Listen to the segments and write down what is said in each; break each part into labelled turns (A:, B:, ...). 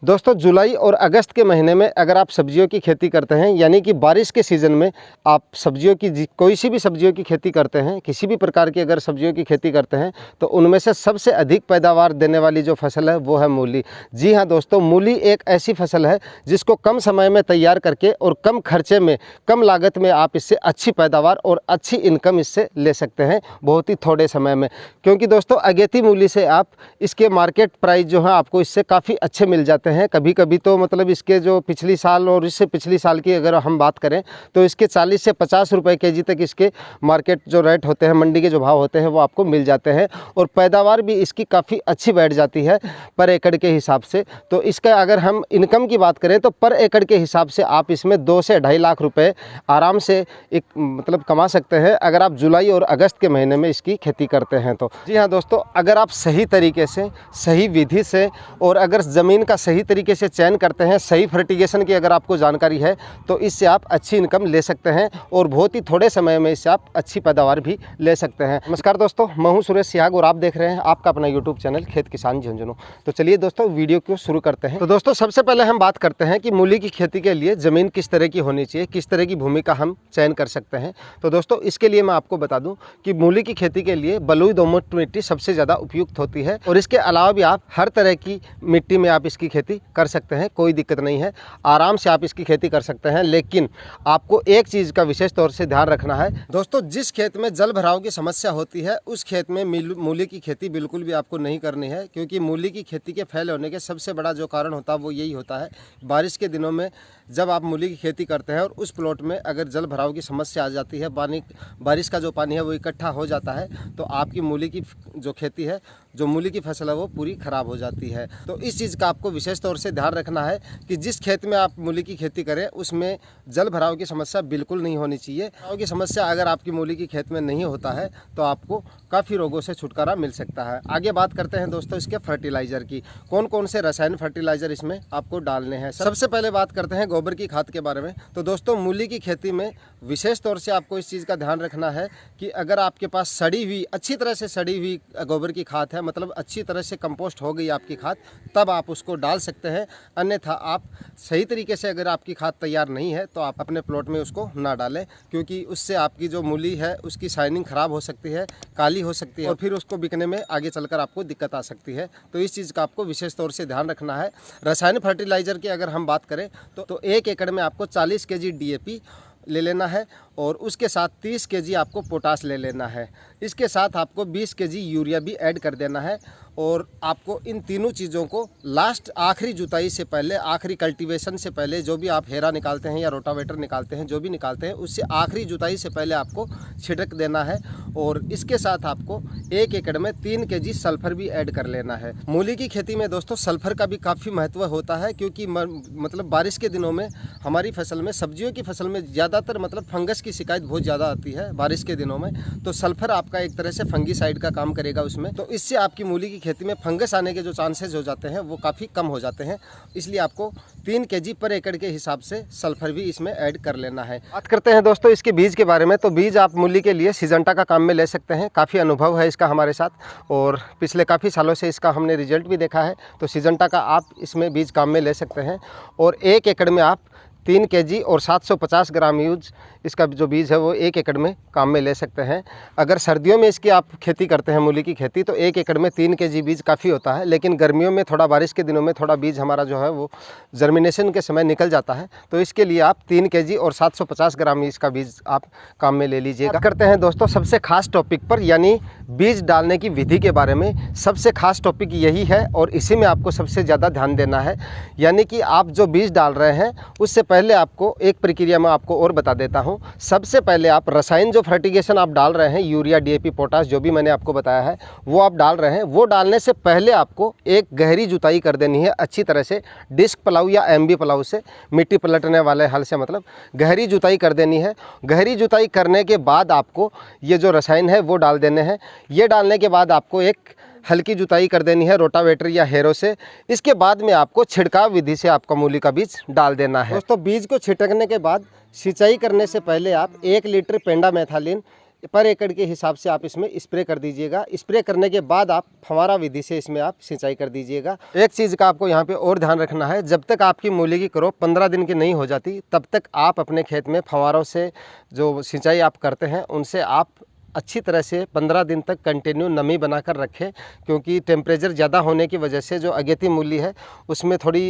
A: दोस्तों जुलाई और अगस्त के महीने में अगर आप सब्जियों की खेती करते हैं, यानी कि बारिश के सीज़न में आप सब्जियों की कोई सी भी सब्जियों की खेती करते हैं, किसी भी प्रकार की अगर सब्जियों की खेती करते हैं, तो उनमें से सबसे अधिक पैदावार देने वाली जो फसल है वो है मूली। जी हाँ दोस्तों, मूली एक ऐसी फसल है जिसको कम समय में तैयार करके और कम खर्चे में, कम लागत में आप इससे अच्छी पैदावार और अच्छी इनकम इससे ले सकते हैं बहुत ही थोड़े समय में। क्योंकि दोस्तों अगेती मूली से आप इसके मार्केट प्राइस जो है आपको इससे काफ़ी अच्छे मिल जाते हैं। कभी कभी तो मतलब इसके जो पिछली साल और इससे पिछली साल की अगर हम बात करें तो इसके 40 से 50 रुपए केजी तक इसके मार्केट जो रेट होते हैं, मंडी के जो भाव होते हैं वो आपको मिल जाते हैं। और पैदावार भी इसकी काफ़ी अच्छी बैठ जाती है पर एकड़ के हिसाब से। तो इसका अगर हम इनकम की बात करें तो पर एकड़ के हिसाब से आप इसमें 2 से 2.5 लाख रुपए आराम से एक मतलब कमा सकते हैं अगर आप जुलाई और अगस्त के महीने में इसकी खेती करते हैं तो। जी हाँ दोस्तों, अगर आप सही तरीके से, सही विधि से और अगर ज़मीन का सही तरीके से चयन करते हैं, सही फर्टिगेशन की अगर आपको जानकारी है तो इससे आप अच्छी इनकम ले सकते हैं और बहुत ही थोड़े समय में इससे आप अच्छी पैदावार भी ले सकते हैं। नमस्कार दोस्तों, मैं हूं सुरेश सिहाग और आप देख रहे हैं आपका अपना यूट्यूब चैनल खेत किसान झुंझुनू। तो चलिए दोस्तों वीडियो को शुरू करते हैं। तो दोस्तों सबसे पहले हम बात करते हैं कि मूली की खेती के लिए ज़मीन किस तरह की होनी चाहिए, किस तरह की भूमि का हम चयन कर सकते हैं। तो दोस्तों इसके लिए मैं आपको बता दूँ कि मूली की खेती के लिए बलुई दोमट मिट्टी सबसे ज़्यादा उपयुक्त होती है और इसके अलावा भी आप हर तरह की मिट्टी में आप इसकी खेती कर सकते हैं, कोई दिक्कत नहीं है, आराम से आप इसकी खेती कर सकते हैं। लेकिन आपको एक चीज़ का विशेष तौर से ध्यान रखना है दोस्तों, जिस खेत में जल भराव की समस्या होती है उस खेत में मूली की खेती बिल्कुल भी आपको नहीं करनी है। क्योंकि मूली की खेती के फेल होने के सबसे बड़ा जो कारण होता है वो यही होता है, बारिश के दिनों में जब आप मूली की खेती करते हैं और उस प्लॉट में अगर जल भराव की समस्या आ जाती है, बारिश का जो पानी है वो इकट्ठा हो जाता है, तो आपकी मूली की जो खेती है, जो मूली की फसल है वो पूरी ख़राब हो जाती है। तो इस चीज़ का आपको विशेष तौर से ध्यान रखना है कि जिस खेत में आप मूली की खेती करें उसमें जल भराव की समस्या बिल्कुल नहीं होनी चाहिए। भराव की समस्या अगर आपकी मूली की खेत में नहीं होता है तो आपको काफ़ी रोगों से छुटकारा मिल सकता है। आगे बात करते हैं दोस्तों इसके फर्टिलाइज़र की, कौन कौन से रासायनिक फर्टिलाइज़र इसमें आपको डालने हैं। सबसे पहले बात करते हैं गोबर की खाद के बारे में। तो दोस्तों मूली की खेती में विशेष तौर से आपको इस चीज़ का ध्यान रखना है कि अगर आपके पास सड़ी हुई, अच्छी तरह से सड़ी हुई गोबर की खाद है, मतलब अच्छी तरह से कंपोस्ट हो गई आपकी खाद, तब आप उसको डाल सकते हैं। अन्यथा आप सही तरीके से अगर आपकी खाद तैयार नहीं है तो आप अपने प्लॉट में उसको ना डालें, क्योंकि उससे आपकी जो मूली है उसकी शाइनिंग ख़राब हो सकती है, काली हो सकती है और फिर उसको बिकने में आगे चलकर आपको दिक्कत आ सकती है। तो इस चीज़ का आपको विशेष तौर से ध्यान रखना है। रासायनिक फर्टिलाइज़र की अगर हम बात करें तो 1 एकड़ में आपको 40 केजी DAP ले लेना है और उसके साथ 30 केजी आपको पोटास ले लेना है। इसके साथ आपको 20 केजी यूरिया भी ऐड कर देना है और आपको इन तीनों चीज़ों को लास्ट आखिरी जुताई से पहले, आखिरी कल्टीवेशन से पहले, जो भी आप हेरा निकालते हैं या रोटावेटर निकालते हैं, जो भी निकालते हैं, उससे आखिरी जुताई से पहले आपको छिड़क देना है। और इसके साथ आपको 1 एकड़ में 3 केजी सल्फर भी ऐड कर लेना है। मूली की खेती में दोस्तों सल्फर का भी काफ़ी महत्व होता है, क्योंकि मतलब बारिश के दिनों में हमारी फसल में, सब्जियों की फसल में ज़्यादातर मतलब फंगस की शिकायत बहुत ज़्यादा आती है बारिश के दिनों में। तो सल्फर आपका एक तरह से फंगीसाइड का काम करेगा उसमें, तो इससे आपकी मूली की खेती में फंगस आने के जो चांसेस हो जाते हैं वो काफ़ी कम हो जाते हैं। इसलिए आपको 3 केजी पर एकड़ के हिसाब से सल्फर भी इसमें ऐड कर लेना है। बात करते हैं दोस्तों इसके बीज के बारे में। तो बीज आप मूली के लिए सिजेंटा का काम में ले सकते हैं, काफ़ी अनुभव है इसका हमारे साथ और पिछले काफ़ी सालों से इसका हमने रिजल्ट भी देखा है। तो सिजेंटा का आप इसमें बीज काम में ले सकते हैं और 1 एकड़ में आप 3 केजी और 750 ग्राम यूज इसका जो बीज है वो 1 एकड़ में काम में ले सकते हैं। अगर सर्दियों में इसकी आप खेती करते हैं मूली की खेती, तो 1 एकड़ में 3 केजी बीज काफ़ी होता है। लेकिन गर्मियों में, थोड़ा बारिश के दिनों में थोड़ा बीज हमारा जो है वो जर्मिनेशन के समय निकल जाता है, तो इसके लिए आप 3 केजी और 750 ग्राम इसका बीज आप काम में ले लीजिएगा। करते हैं दोस्तों सबसे खास टॉपिक पर, यानी बीज डालने की विधि के बारे में। सबसे खास टॉपिक यही है और इसी में आपको सबसे ज़्यादा ध्यान देना है। यानी कि आप जो बीज डाल रहे हैं उससे पहले आपको एक प्रक्रिया में आपको और बता देता हूँ। सबसे पहले आप रसायन जो फर्टिगेशन आप डाल रहे हैं, यूरिया, DAP, पोटास, जो भी मैंने आपको बताया है वो आप डाल रहे हैं, वो डालने से पहले आपको एक गहरी जुताई कर देनी है अच्छी तरह से, डिस्क प्लाऊ या MB प्लाऊ से, मिट्टी पलटने वाले हल से, मतलब गहरी जुताई कर देनी है। गहरी जुताई करने के बाद आपको ये जो रसायन है वो डाल देने हैं। ये डालने के बाद आपको एक हल्की जुताई कर देनी है रोटावेटर या हेरो से। इसके बाद में आपको छिड़काव विधि से आपका मूली का बीज डाल देना है। दोस्तों बीज को छिड़कने के बाद सिंचाई करने से पहले आप 1 लीटर पेंडामेथालिन पर एकड़ के हिसाब से आप इसमें स्प्रे कर दीजिएगा। स्प्रे करने के बाद आप फव्वारा विधि से इसमें आप सिंचाई कर दीजिएगा। एक चीज़ का आपको यहाँ पे और ध्यान रखना है, जब तक आपकी मूली की क्रॉप 15 दिन की नहीं हो जाती तब तक आप अपने खेत में फव्वारों से जो सिंचाई आप करते हैं उनसे आप अच्छी तरह से 15 दिन तक कंटिन्यू नमी बनाकर रखें, क्योंकि टेम्परेचर ज़्यादा होने की वजह से जो अगेती मूली है उसमें थोड़ी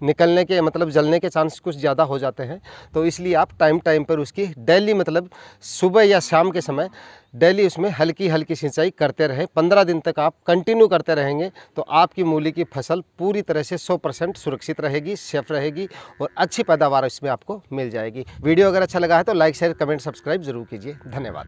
A: निकलने के मतलब जलने के चांस कुछ ज़्यादा हो जाते हैं। तो इसलिए आप टाइम टाइम पर उसकी डेली मतलब सुबह या शाम के समय डेली उसमें हल्की हल्की सिंचाई करते रहें। 15 दिन तक आप कंटिन्यू करते रहेंगे तो आपकी मूली की फसल पूरी तरह से 100% सुरक्षित रहेगी, सेफ रहेगी और अच्छी पैदावार इसमें आपको मिल जाएगी। वीडियो अगर अच्छा लगा है तो लाइक शेयर कमेंट सब्सक्राइब जरूर कीजिए। धन्यवाद।